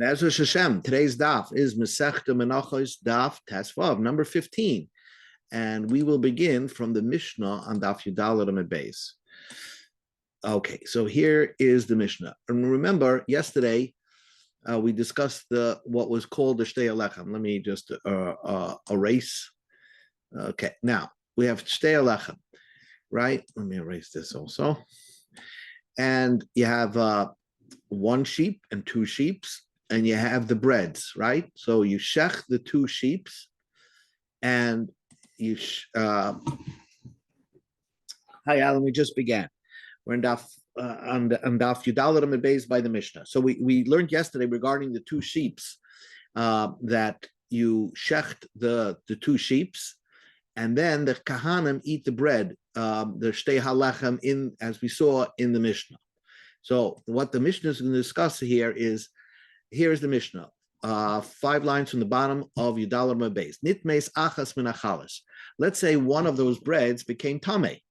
Be'ezus Hashem, today's daf is Masechta Menachos Daf Tesvav, number 15. And we will begin from the Mishnah on Daf Yudal Amud Beis. Okay, so here is the Mishnah. And remember, yesterday we discussed what was called the Shtei Alechem. Let me just erase. Okay, now we have Shtei Alechem, right? Let me erase this also. And you have one sheep and two sheeps, and you have the breads, right? So you shech the two sheeps, and you let me just begin. We're in Daf on Daf Yudal Amud Beis by the Mishnah. So we learned yesterday regarding the two sheeps that you shecht the two sheeps, and then the kahanim eat the bread, the shtei halechem, in as we saw in the Mishnah. So what the Mishnah is going to discuss here is the Mishnah. 5 lines from the bottom of Yudal Amud Beis. Nitmeis achas min achalas. Let's say one of those breads became tamei.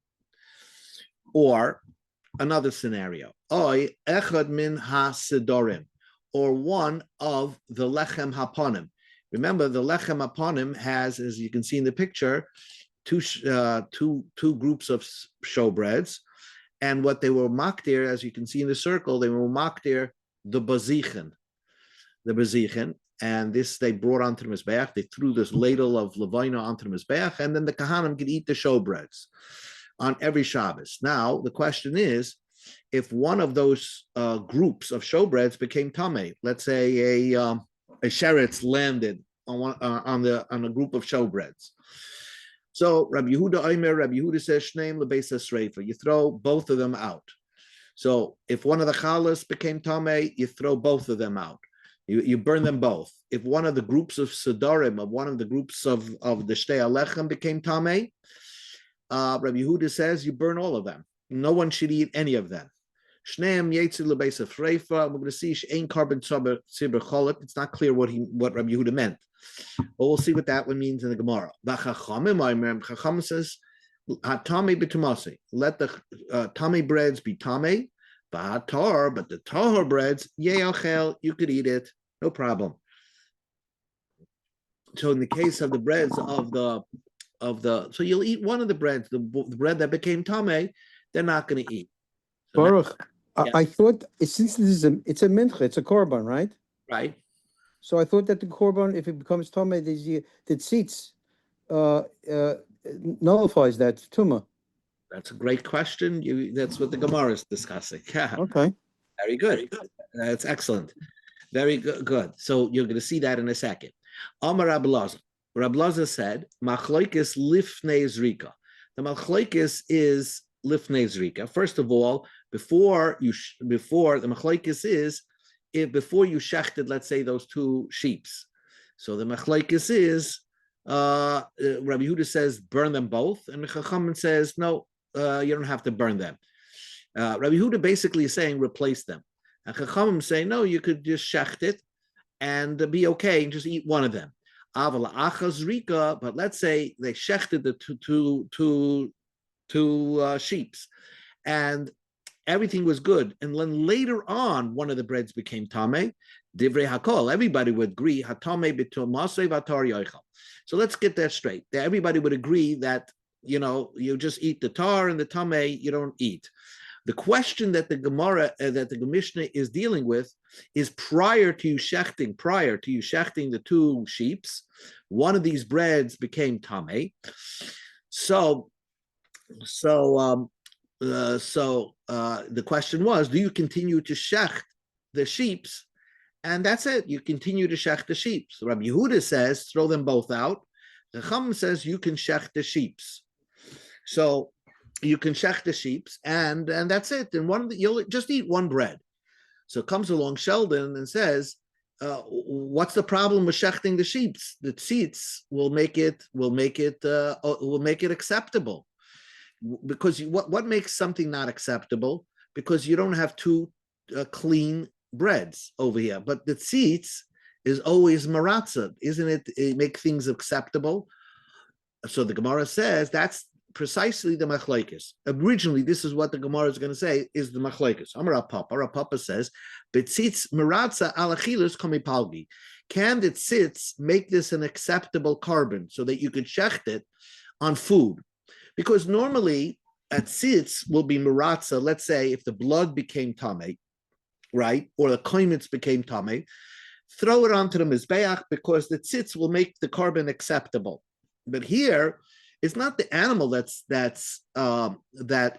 Or another scenario. Oy echad min ha-sidorim. Or one of the lechem haponim. Remember, the lechem haponim has, as you can see in the picture, two groups of showbreads. And what they were makdir, as you can see in the circle, they were makdir the bazichen. And this they brought onto the Mizbeach. They threw this ladle of levina onto the Mizbeach, and then the Kahanim could eat the showbreads on every Shabbos. Now, the question is, if one of those groups of showbreads became tamei, let's say a sheretz landed on a group of showbreads. So Rabbi Yehuda says, Shneim lebeis hasreifa. You throw both of them out. So if one of the chalas became tamei, you throw both of them out. You burn them both. If one of the groups of Sidorim, of one of the groups of the Shtei Alechem became tamei, Rabbi Yehuda says you burn all of them. No one should eat any of them. Shneim yetzi lebeis hasreifa. We're going to see she'ein carbon tzibur cholet. It's not clear what Rabbi Yehuda meant, but we'll see what that one means in the Gemara. Chacham says, "Tamei b'tumasi." Let the tamei breads be tamei, but the tahor breads ye'achel. You could eat it, no problem. So in the case of the breads of the so you'll eat one of the breads, the bread that became tamei, they're not going to eat. So Baruch, I thought since it's a mincha, it's a korban, right? Right. So I thought that the korban, if it becomes tamei, the tzitz nullifies that tuma. That's a great question. That's what the Gemara is discussing. Yeah. Okay. Very good. That's excellent. Very good. So you're going to see that in a second. Amar Rabbi Lazar. Rabbi Lazar said, "Machloikis lifnei zrika." The machloikis is lifnei zrika. First of all, before the machloikis is before you shechted, let's say, those two sheeps. So the machloikis is Rabbi Yehuda says burn them both, and the Chachamim says no, you don't have to burn them. Rabbi Yehuda basically is saying replace them, and Chachamim say no, you could just shecht it and be okay and just eat one of them. Avala achas rika, but let's say they shechted the two sheeps, and everything was good, and then later on one of the breads became tamei. Divrei hakol, everybody would agree hatamei b'tumasei v'atar yochel. So let's get that straight. Everybody would agree that you just eat the tar and the tamei you don't eat. The question that the Gemara that the Mishnah is dealing with is prior to you shechting the two sheeps, one of these breads became tamei. So the question was, do you continue to shecht the sheeps? And that's it. You continue to shecht the sheeps. So Rabbi Yehuda says, throw them both out. The Chacham says you can shecht the sheeps. So you can shecht the sheeps, and that's it. And you'll just eat one bread. So comes along Sheldon and says, what's the problem with shechting the sheeps? The tzitz will make it acceptable. Because what makes something not acceptable? Because you don't have two clean breads over here. But the tzitz is always maratza, isn't it? It makes things acceptable. So the Gemara says that's precisely the machlekes. Originally, this is what the Gemara is going to say is the machlekes. Amar Papa says, "Betzitz meratza alachilus komipalgi." Can the tzitz make this an acceptable carbon so that you could shecht it on food? Because normally at tzitz will be meratza. Let's say if the blood became tamei, right, or the koimitz became tamei, throw it onto the mizbeach because the tzitz will make the carbon acceptable. But here, it's not the animal that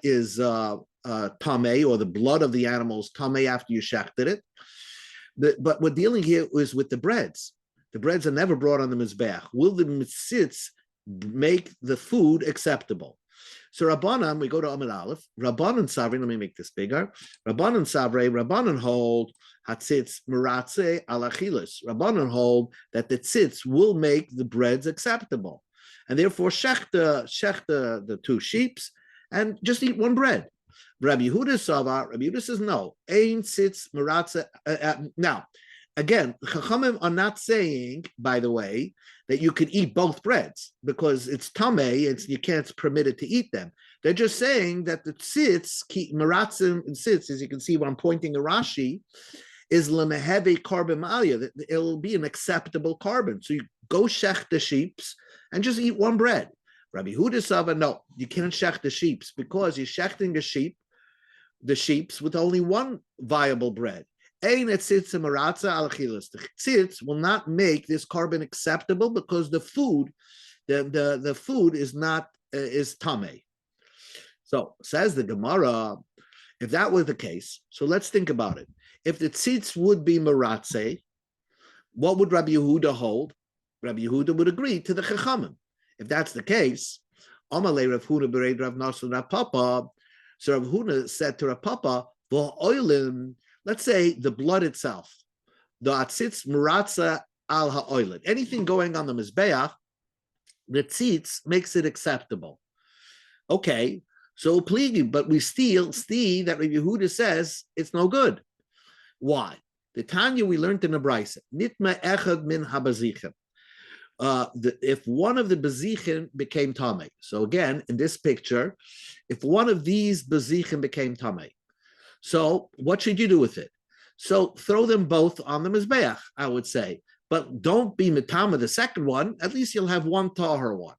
is tamei, or the blood of the animal is tamei after you shechted it. But we're dealing here is with the breads. The breads are never brought on the mizbeach. Will the tzitz make the food acceptable? So Rabbanan, we go to Amid Aleph. Rabbanan Savre, let me make this bigger. Rabbanan Savre, Rabbanan hold hatzitz meratze alachilis. Rabbanan hold that the tzitz will make the breads acceptable, and therefore shech the two sheeps and just eat one bread. Rabbi Yehuda Sava, Rabbi Yehuda says no. Ein tzitz meratze. Now, again, Chachamim are not saying, by the way, that you could eat both breads because it's tamei, you can't permit it to eat them. They're just saying that the tzitz, meratzim and tzitz, as you can see when I'm pointing to Rashi, is lemeheve carbon malia, that it'll be an acceptable carbon. So you go shech the sheeps and just eat one bread. Rabbi Yehuda Sava, no, you can't shech the sheeps because you're shechting the sheeps with only one viable bread. The tzitz will not make this carbon acceptable because the food is not is tamei. So says the Gemara, if that was the case, so let's think about it. If the tzitz would be meratze, what would Rabbi Yehuda hold? Rabbi Yehuda would agree to the Chachamim. If that's the case, Amalei Rav Huna bereid Rav Nasan Rav Papa. So Rav Huna said to Rav Papa, "V'oilim." Let's say the blood itself, the atzitz meratza al ha'oilin, anything going on the mizbeach, the tzitz makes it acceptable. Okay, so pligi, but we still see that Rabbi Yehuda says it's no good. Why? The Tanya we learned in the Brisa, nitma echad min habazichem. If one of the bezichin became tamei, so again in this picture, if one of these bezichin became tamei, so what should you do with it? So throw them both on the mizbeach, I would say, but don't be mitama the second one. At least you'll have one tahor one.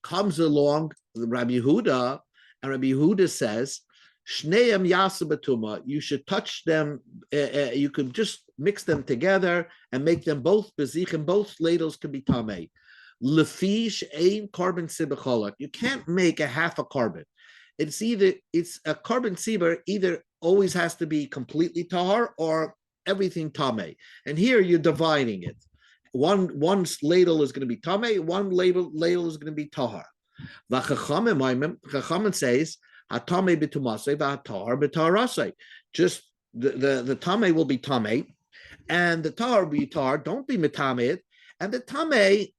Comes along Rabbi Yehuda, and Rabbi Yehuda says, "Shneim yasa betuma." You should touch them. You could just mix them together and make them both bezichim. Both ladles can be tamei. Lefish ein carbon sibacholak. You can't make a half a carbon. It's a carbon siber either always has to be completely tahar or everything tamei. And here you're dividing it. One ladle is going to be tamei, one ladle is going to be tahar. Chachamim says hatamei b'tumasei v'hatahar b'taharasei. Just the tamei will be tamei, and the tahar will be tahar. Don't be mitamei, and the tamei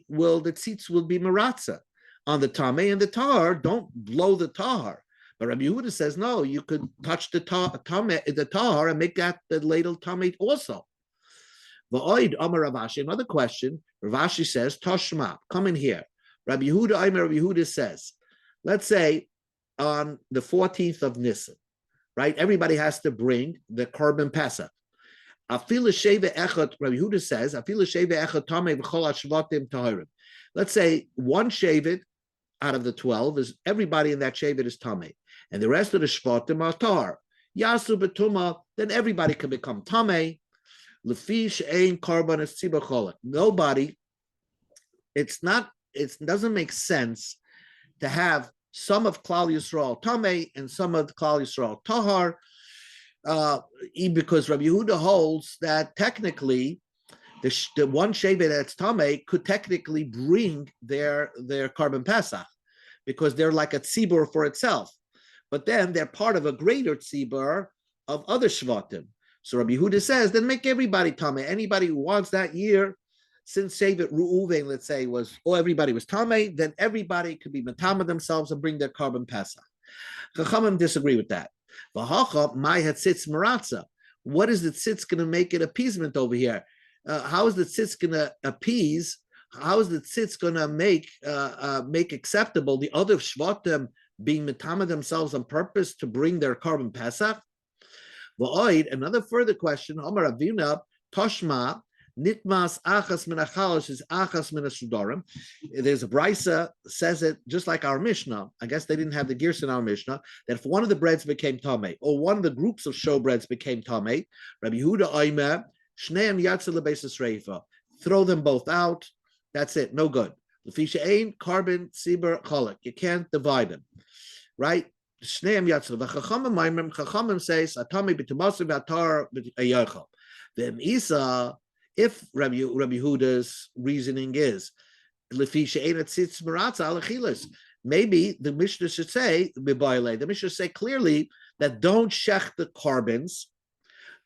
will the tzitz will be meratza on the tamei, and the tahar, don't blow the tahar. But Rabbi Yehuda says, no, you could touch the tahar and make that the ladle tamei also. V'oid Amar Rav Ashi, another question, Rav Ashi says, Toshma, come in here. Rabbi Yehuda says, let's say on the 14th of Nisan, right? Everybody has to bring the carbon pesach. Afilu sheva echad, Rabbi Yehuda says, Afilu sheva echad tamei v'chol hashvatim tahirim. Let's say one shevet out of the 12 is everybody in that shevet is tamei, and the rest of the shvatim are tahar. Yasu betuma, then everybody can become tamei. Lefish ein carbon es tzibacholak. Nobody. It doesn't make sense to have some of Klal Yisrael tamei and some of Klal Yisrael tahar, because Rabbi Yehuda holds that technically the one shevet that's tamei could technically bring their carbon pesach because they're like a tzibur for itself, but then they're part of a greater tzibur of other shvatim. So Rabbi Yehuda says, then make everybody tamei. Anybody who wants that year, since shevet Reuven, let's say, everybody was tamei, then everybody could be matama themselves and bring their carbon pesach. Chachamim disagree with that. V'hacha my hatzitz maratza. What is the tzitz going to make it appeasement over here? How is the tzitz going to appease how is the tzitz going to make acceptable the other shvatim being metama themselves on purpose to bring their carbon pesach? Another further question, Omar Avina, Toshma, Nitmas achas min achalosh is achas min asudarim. There's a brisa says it just like our Mishnah. I guess they didn't have the gears in our Mishnah that if one of the breads became tamei or one of the groups of showbreads became tamei, Rabbi Yehuda Oimer shneim yatzel lebeis reifa. Throw them both out. That's it. No good. Lefisha ain carbon siber cholak. You can't divide them, right? Shneim yatzel. V'chachamim ma'imrim. Chachamim says atami b'tumasim v'atar b'ayachal. Then Isa, if Rabbi Yehuda's reasoning is lefisha ain tzitz maratza alachilas, maybe the Mishnah should say the Mishnah say clearly that don't shech the carbons,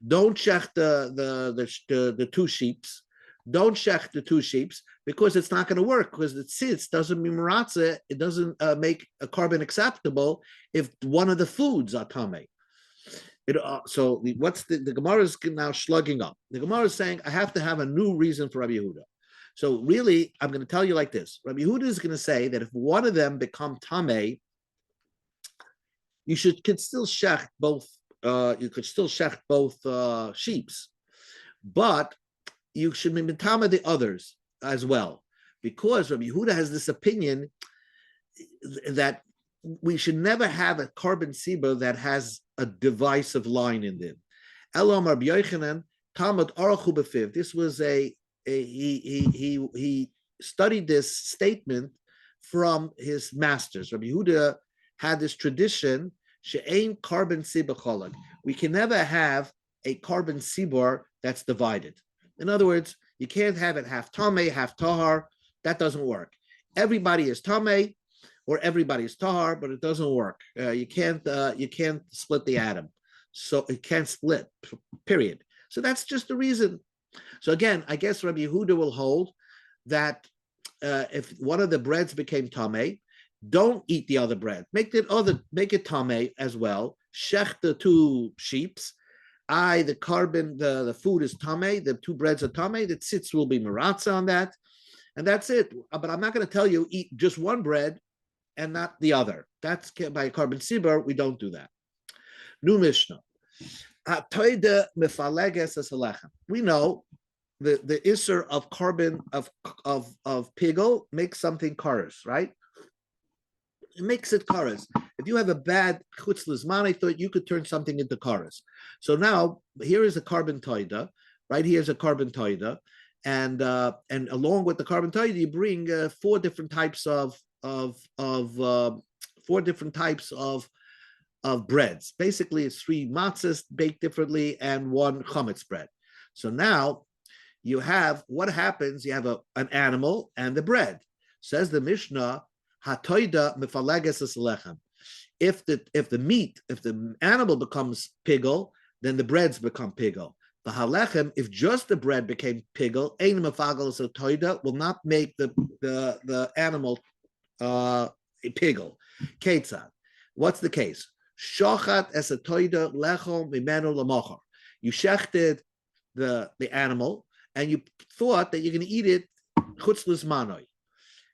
don't shech the two sheeps. Don't shech the two sheeps because it's not going to work because the tzitz doesn't mean maratza. It doesn't make a carbon acceptable if one of the foods are tamei. So what's the Gemara is now slugging up. The Gemara is saying I have to have a new reason for Rabbi Yehuda. So really, I'm going to tell you like this. Rabbi Yehuda is going to say that if one of them become tamei, you could still shech both. You could still shech both sheeps, but you should be mitama the others as well, because Rabbi Yehuda has this opinion that we should never have a carbon siba that has a divisive line in them. Elam Rabbi Yochanan Talmud Aruchu B'Fiv. This was he studied this statement from his masters. Rabbi Yehuda had this tradition she'ain carbon siba cholak. We can never have a carbon sibor that's divided. In other words, you can't have it half tamei, half tahar. That doesn't work. Everybody is tamei, or everybody is tahar, but it doesn't work. You can't split the atom, so it can't split. Period. So that's just the reason. So again, I guess Rabbi Yehuda will hold that if one of the breads became tamei, don't eat the other bread. Make it tamei as well. Shech the two sheeps. The carbon, the food is tamei, the two breads are tamei, the tzitz will be maratza on that, and that's it. But I'm not going to tell you eat just one bread and not the other. That's by a carbon sibur, we don't do that. New Mishnah. We know the isser of carbon of pigel makes something kares, right? It makes it kares. If you have a bad chutz lizman, I thought you could turn something into kares. So now here is a carbon toida, right? Here's a carbon toida, and along with the carbon toida, you bring four different types of breads. Basically, it's three matzahs baked differently and one chametz bread. So now you have what happens. You have an animal and the bread. Says the Mishnah. Hatoida mefaleges lechem. If the animal becomes pigel, then the breads become pigel. The halechem, if just the bread became pigel, ein mefageles toida will not make the animal pigel. Ketzad. What's the case? Shochat es a toida lechom mimenu lamochar. You shechted the animal and you thought that you're going to eat it chutz lizmanoi.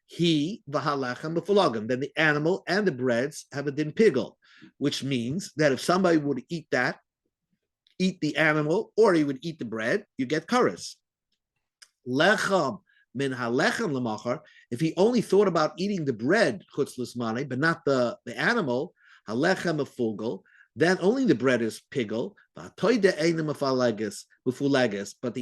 He v'halachem b'falagim. Then the animal and the breads have a din pigel, which means that if somebody would eat the animal, or he would eat the bread, you get kares. Lechem min halechem lemachar. If he only thought about eating the bread chutz l'smane, but not the animal, halechem b'fugel, then only the bread is pigel. But the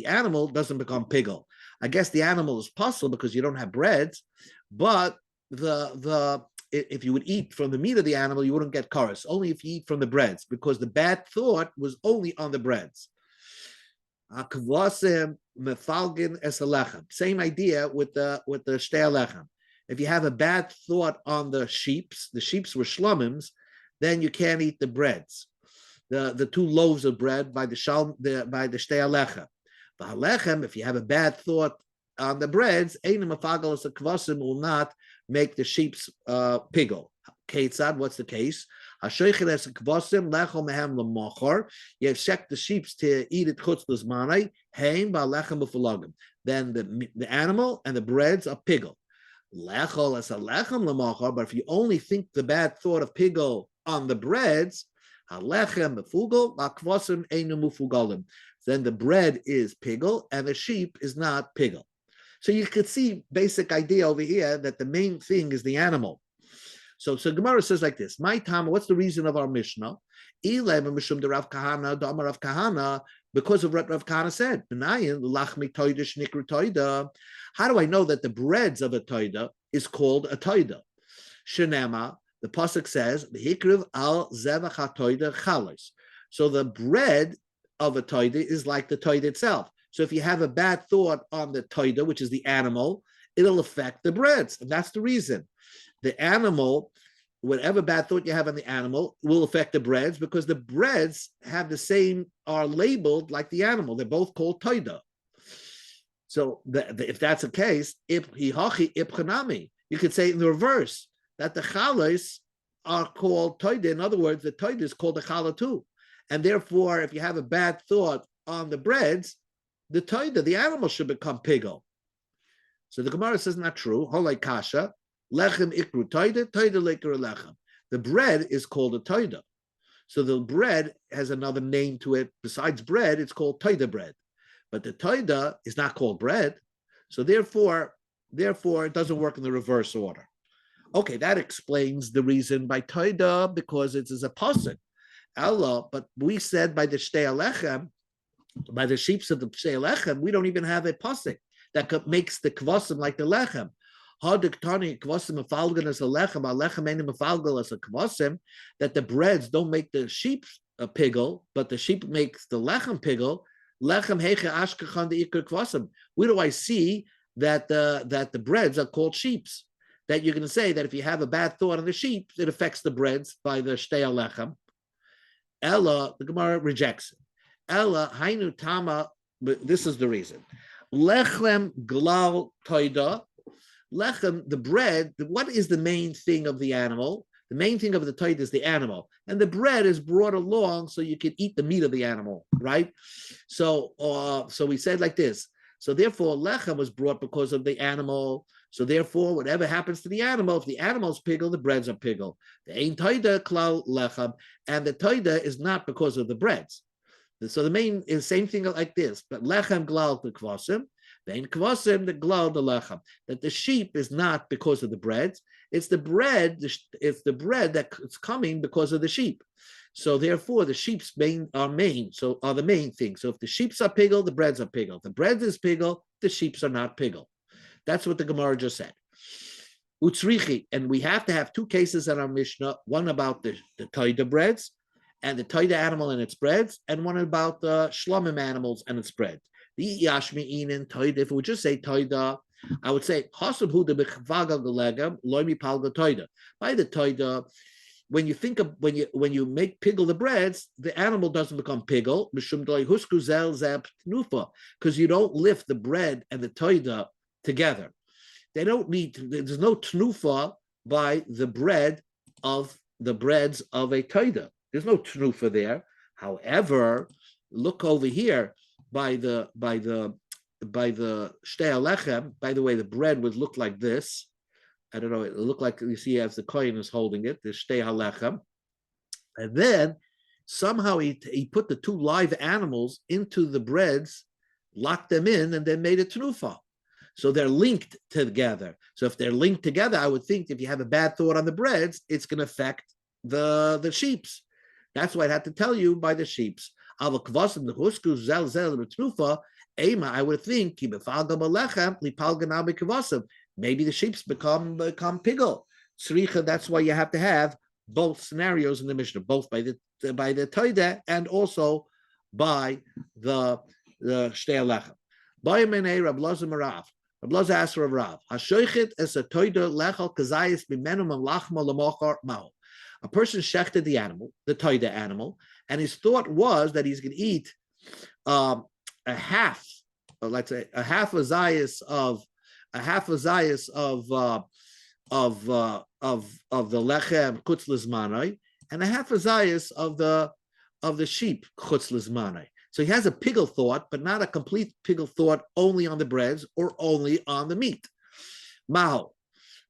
animal doesn't become pigel. I guess the animal is possible because you don't have breads, but if you would eat from the meat of the animal, you wouldn't get kares. Only if you eat from the breads, because the bad thought was only on the breads. Same idea with the shtei lechem. If you have a bad thought on the sheeps were shlomims, then you can't eat the breads, the two loaves of bread by the shtei lechem. The halechem, if you have a bad thought on the breads, will not make the sheep's pigel. Ketzad, what's the case? Hashoichet es kvasim lechol mehem lemachar. You have checked the sheep to eat it chutz l'zmanai. Hein ba'lechem b'falagim. Then the animal and the breads are pigel. Lechol es a lechem lemachar. But if you only think the bad thought of pigel on the breads, halechem b'fugel ba'kvasim einu mufugalim. Then the bread is pigel and the sheep is not pigel. So you could see basic idea over here that the main thing is the animal. So Gemara says like this: My Tama, what's the reason of our Mishnah? Because of what Rav Kahana said. How do I know that the breads of a toida is called a toida? Shenema, the pasuk says, al zevach. So the bread of a toida is like the toida itself. So if you have a bad thought on the toida, which is the animal, it'll affect the breads, and that's the reason. The animal, whatever bad thought you have on the animal, will affect the breads because the breads have the same, are labeled like the animal. They're both called toida. So if that's the case, you could say in the reverse, that the chalas are called toida. In other words, the toida is called the chala too. And therefore, if you have a bad thought on the breads, the toida, the animal, should become pigel. So the Gemara says not true. Holei kasha, lechem ikru toida, toida lekru lechem. The bread is called a toida. So the bread has another name to it. Besides bread, it's called toida bread. But the toida is not called bread. So therefore, it doesn't work in the reverse order. Okay, that explains the reason by toida, because it is a pasuk. Allah, but we said by the shtei alechem, by the sheep of the shtei alechem, we don't even have a pasuk that makes the kvasim like the lechem. That the breads don't make the sheep a pigel, but the sheep makes the lechem pigel. Lechem heche ashkechan the ikar kvasim. Where do I see that the breads are called sheeps? That you're going to say that if you have a bad thought on the sheep, it affects the breads by the shtei alechem. Ella, the Gemara rejects it. Ella hainu tama, but this is the reason. Lechem glal toida. Lechem, the bread, what is the main thing of the animal? The main thing of the toida is the animal. And the bread is brought along so you can eat the meat of the animal, right? So we said like this. So therefore, lechem was brought because of the animal. So therefore, whatever happens to the animal, if the animal's pigel, the breads are pigel. The ein toida klal lechem, and the toida is not because of the breads. So the main is the same thing like this, but lechem glal the kvasim, then kvasim the glal the lechem. That the sheep is not because of the breads; it's the bread. It's the bread that's coming because of the sheep. So therefore, the sheep's are the main thing. So if the sheep's are pigel, the breads are pigel. If the bread is pigel, the sheep's are not pigel. That's what the Gemara just said. Utzrichi, and we have to have two cases in our Mishnah: one about the toida breads and the toida animal and its breads, and one about the shlomim animals and its bread. The yashmi'in toida. If we would just say toida, I would say hasub hu de bechvaga gelegam loimi palga toida. By the toida, when you think of when you make pigel the breads, the animal doesn't become pigel mishum doi huskuzel zeb tnufa, because you don't lift the bread and the toida together. They don't need to, there's no tnufa by the breads of a toida. There's no tnufa there. However, look over here by the shtei alechem. By the way, the bread would look like this. I don't know. It looked like you see as the kohen is holding it. The shtei alechem, and then somehow he put the two live animals into the breads, locked them in, and then made a tnufa. So they're linked together. So if they're linked together, I would think if you have a bad thought on the breads, it's going to affect the sheeps. That's why I had to tell you by the sheeps. I would think maybe the sheeps become pigel. That's why you have to have both scenarios in the Mishnah, both by the toida and also by the shtei alechem. Rab Lazar asked Rav, "Hashoichet es a toida lechal kazayis b'menu mamlachma lemochar mao." A person shechted the animal, the toida animal, and his thought was that he's going to eat a half, let's say a half a zayis of the lechem kutz lizmanai, and a half a zayas of the sheep, chutz lizmane. So he has a pigel thought, but not a complete pigel thought only on the breads or only on the meat. Maho.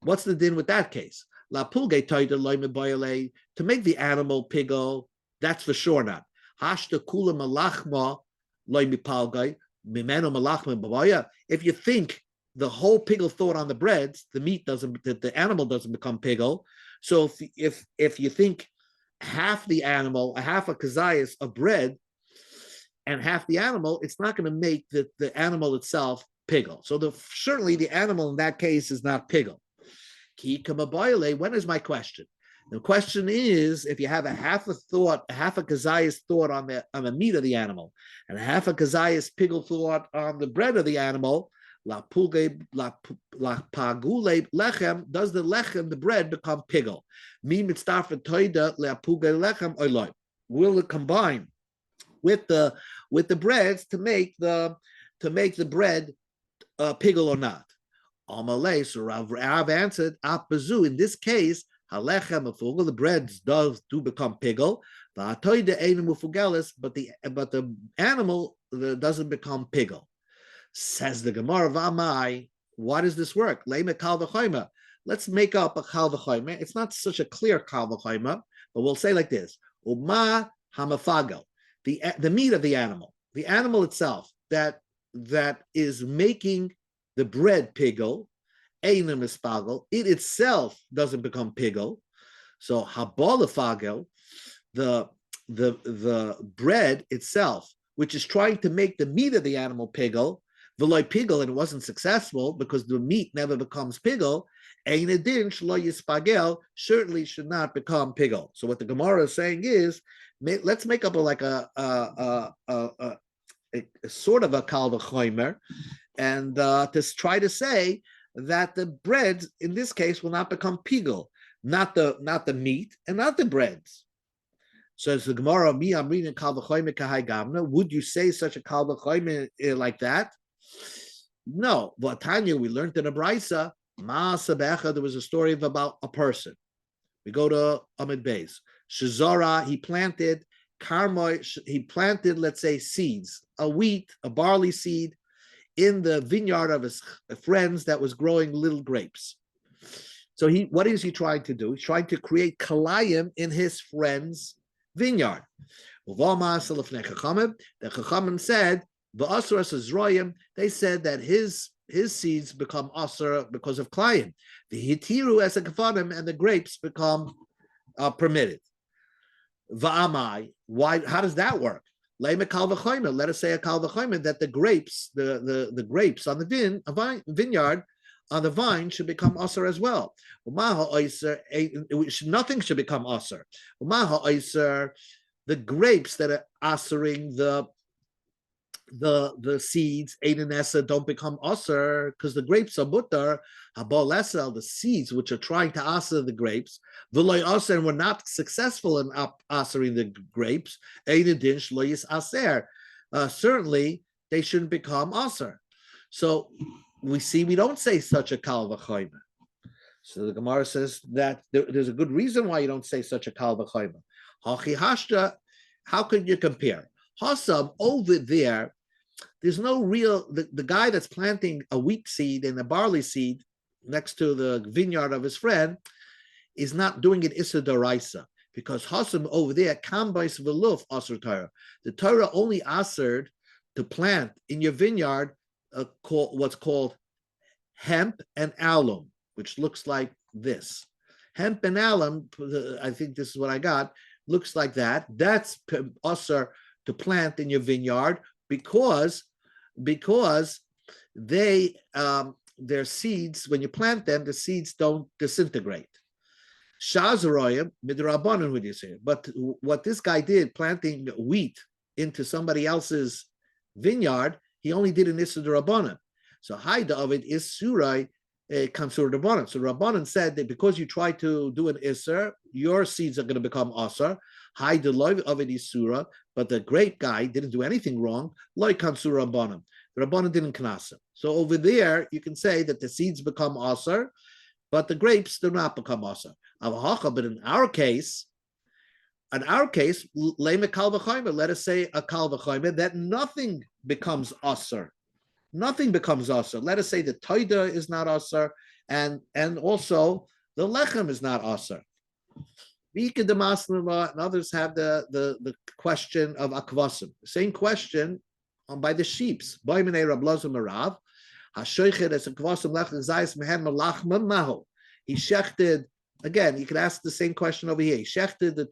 What's the din with that case? La pulge toida loime boyale, to make the animal pigel, that's for sure not. Hashta kula malachma loime palgai, mimeno malachma babaya. If you think the whole pigel thought on the breads, the meat doesn't, the animal doesn't become pigel. So if you think half the animal, a half a kazayas of bread, and half the animal, it's not going to make the animal itself pigel. So certainly the animal in that case is not pigel. When is my question? The question is, if you have a half a kazayas thought on the meat of the animal, and a half a kazayas pigel thought on the bread of the animal, la pagule lechem, does the lechem, the bread, become pigel? Mi mitzdarfa toida la pugay lechem oiloi. Will it combine with the breads to make the bread pigel or not? Amalei, so Rav answered, Apazu, in this case, halechem mufugel, the breads do become pigel, but the animal doesn't become pigel. Says the Gemara, Vamai, why does this work? Leime kal v'choyma. Let's make up a kal v'choyma. It's not such a clear kal v'choyma, but we'll say like this: Uma hamafagel, the meat of the animal itself that is making the bread pigel, eina mispagel, it itself doesn't become pigel. So habolafagel, the bread itself, which is trying to make the meat of the animal pigel, v'loy pigel, and it wasn't successful because the meat never becomes pigel. Eina din shlo yispagel, certainly should not become pigel. So what the Gemara is saying is, let's make up a sort of a kal v'chomer, and to try to say that the bread in this case will not become pigel, not the meat and not the breads. So as the Gemara, mi amrin kal v'chomer kahai gamna, would you say such a kal v'chomer like that? No. V'atanya, we learned in a brisa, ma'asabecha, there was a story about a person. We go to Amid Beis. Shazara, he planted karmoy, he planted, let's say, seeds, a wheat, a barley seed, in the vineyard of his friends that was growing little grapes. So what is he trying to do? He's trying to create kalayim in his friend's vineyard. The Chachamim said, they said that his seeds become asur because of kalayim. The hitiru as a kafanim, and the grapes become permitted. Va'amai, why? How does that work? Let us say a kal v'chomer that the grapes, the grapes on the vineyard, on the vine should become asur as well. Nothing should become asur. The grapes that are asuring the seeds, Eidanessa, don't become asur because the grapes are mutar. Habolesel, the seeds which are trying to asur the grapes, v'loy asur, and were not successful in asuring the grapes. Eidadin shloyis aser. Certainly, they shouldn't become asur. So we don't say such a kal v'chomer. So the Gemara says that there's a good reason why you don't say such a kal v'chomer. Hachi hashta, how could you compare? Hasam, over there, there's no real, the guy that's planting a wheat seed and a barley seed next to the vineyard of his friend is not doing it issa d'oraisa, because Hasam over there, kambais v'luf asur Torah. The Torah only asered to plant in your vineyard what's called hemp and alum, which looks like this. Hemp and alum, I think this is what I got, looks like that. That's asur to plant in your vineyard because they their seeds, when you plant them, the seeds don't disintegrate. Shazaroyim midrabanan, would you say? But what this guy did, planting wheat into somebody else's vineyard, he only did an issur d'Rabbanan. So Haida of it is surai kansur d'Rabbanan. So Rabbanan said that because you try to do an issur, your seeds are going to become asur. Haida loy of it is surah, but the grape guy didn't do anything wrong. Loy kansur Rabbanan. The Rabbanan didn't knasa. So over there, you can say that the seeds become asur, but the grapes do not become asur. But in our case, In our case, lema kal v'chaymer, let us say a kal v'chaymer, that nothing becomes usher. Nothing becomes usher. Let us say the toida is not usher, and also the lechem is not usher. And others have the question of akvasim. Same question by the sheeps. He shechted, again, you could ask the same question over here. He shechted the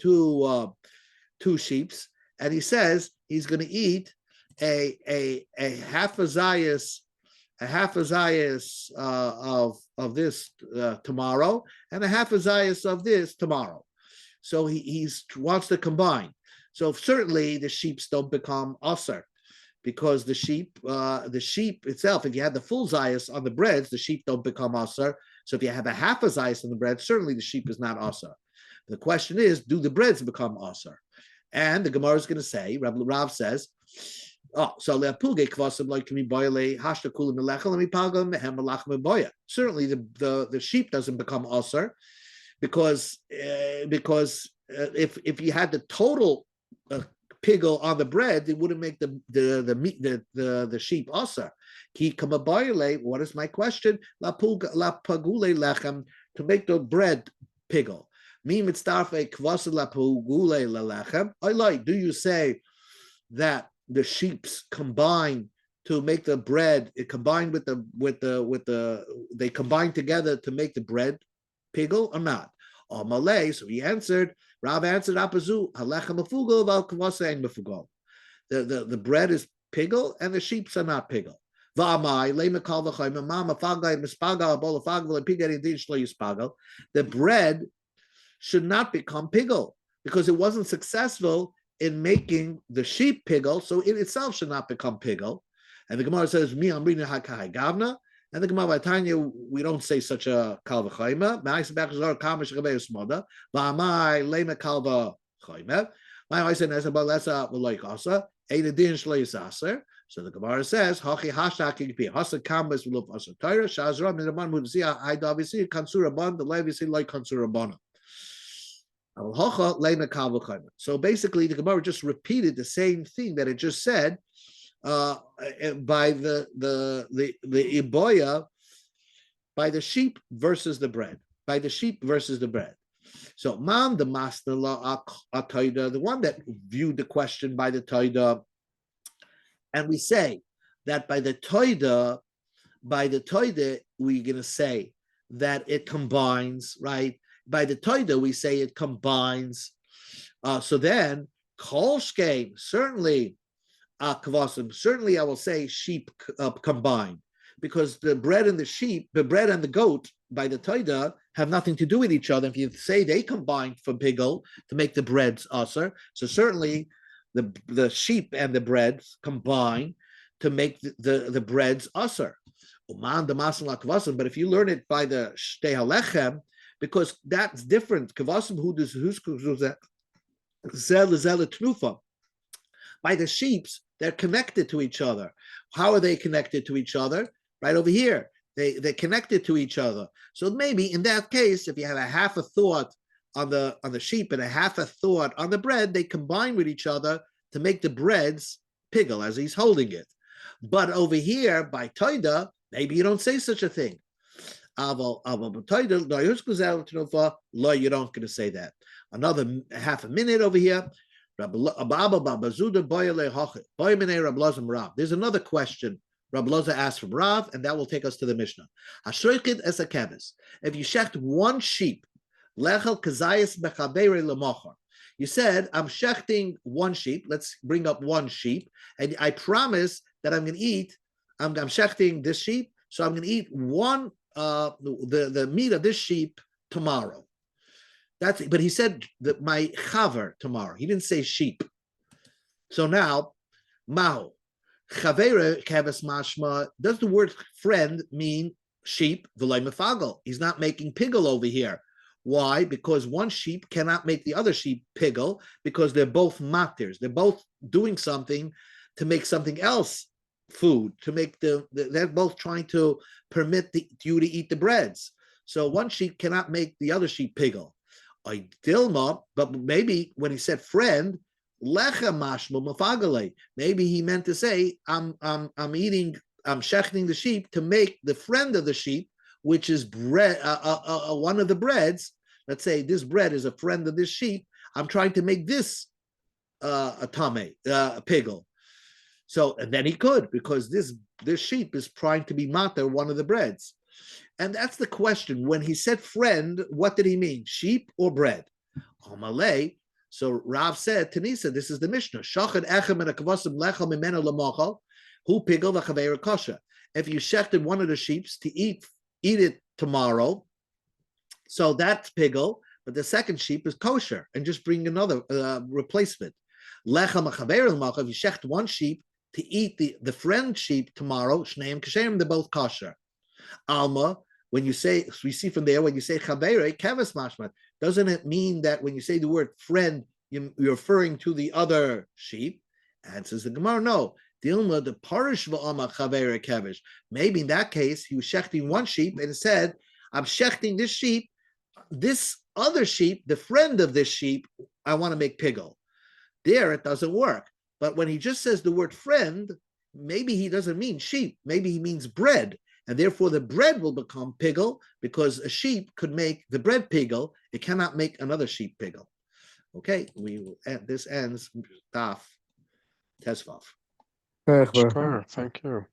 two sheeps, and he says he's going to eat a half a zayas of this tomorrow, and a half a zayas of this tomorrow. So he wants to combine. So certainly the sheep don't become usher, because the sheep itself, if you had the full zayas on the breads, the sheep don't become usher. So if you have a half a zayas on the bread, certainly the sheep is not usher. The question is, do the breads become usher? And the Gemara is going to say, Rav says, oh, so certainly the sheep doesn't become usher, because if you had the total pigel on the bread, it wouldn't make the sheep usher. What is my question? La pagule lechem, to make the bread pigel. Do you say that the sheeps combine to make the bread? It combined they combine together to make the bread pigel or not? Or Malay? So he answered. Rav answered apazu halechem mefugol val kvasein mefugol. The bread is pigel and the sheeps are not pigel. The bread should not become pigel because it wasn't successful in making the sheep pigel, so it itself should not become pigel. And the Gemara says, "Mi amrina hakai gavna." And the Gemara by Tanya, we don't say such a kal v'chayma. Ma'aseh b'achzor kamish gabei usmoda. Va'amai lema kal v'chayma. My said, "Nesa balesa v'loik asa." Eina din shlei saser. So the Gemara says, "Hachi hashtag kipi hasa kambas v'luf asa Torah shazram niraban mudsia ha'ida v'si kansura ban the levi si like kansura bana." So basically, the Gemara just repeated the same thing that it just said by the iboya, by the sheep versus the bread, by the sheep versus the bread. So man the master la ataida, the one that viewed the question by the taida, and we say that by the taida, we're going to say that it combines, right? By the Toida, we say it combines. So then, Kolshke, certainly, Kvasim, certainly I will say sheep combine, because the bread and the goat, by the Toida, have nothing to do with each other. If you say they combine for pigel to make the breads usher, so certainly the sheep and the breads combine to make the breads usher. But if you learn it by the Shtei Halechem, because that's different. By the sheeps, they're connected to each other. How are they connected to each other? Right over here. They're connected to each other. So maybe in that case, if you have a half a thought on the sheep and a half a thought on the bread, they combine with each other to make the breads pigel as he's holding it. But over here, by Toida, maybe you don't say such a thing. You don't going to say that. Another half a minute over here. There's another question Rabbi Loza asked from Rav, and that will take us to the Mishnah. If you shecht one sheep, you said, I'm shechting one sheep. Let's bring up one sheep, and I promise that I'm going to eat. I'm shechting this sheep, so I'm going to eat one. The meat of this sheep tomorrow. But he said that my chaver tomorrow. He didn't say sheep. So now, mahu chavera kaves mashma. Does the word friend mean sheep? V'lay mefagel. He's not making pigel over here. Why? Because one sheep cannot make the other sheep pigel, because they're both matirs. They're both doing something to make something else food, to make they're both trying to permit you to eat the breads. So one sheep cannot make the other sheep pigel. I dilma, but maybe when he said friend, lecha mashma mafagale. Maybe he meant to say, I'm shechting the sheep to make the friend of the sheep, which is bread, one of the breads. Let's say this bread is a friend of this sheep. I'm trying to make this a tame, a pigel. So, and then he could, because this sheep is trying to be mater, one of the breads. And that's the question. When he said friend, what did he mean? Sheep or bread? Malay. So Rav said, Tanisa, this is the Mishnah. Shachad echem and akvasim lechem imena lamachal, hu pigel v'chaveir kosher. If you shechted one of the sheep to eat it tomorrow, so that's pigel, but the second sheep is kosher, and just bring another replacement. Lechem v'chaveir lamachal, if you shecht one sheep to eat the friend sheep tomorrow, shneim kasherim, they're both kosher. Alma, when you say, we see from there, when you say chavere, keves mashmat, doesn't it mean that when you say the word friend, you're referring to the other sheep? Answers the Gemara, no. Dilma, the parish v'ama chavere kevesh. Maybe in that case, he was shechting one sheep and said, I'm shechting this sheep, this other sheep, the friend of this sheep, I want to make pigel. There, it doesn't work. But when he just says the word friend, maybe he doesn't mean sheep. Maybe he means bread. And therefore the bread will become pigel, because a sheep could make the bread pigel. It cannot make another sheep pigel. Okay, we will end, this ends Daf Tesvav. Erg waar. Sure, thank you.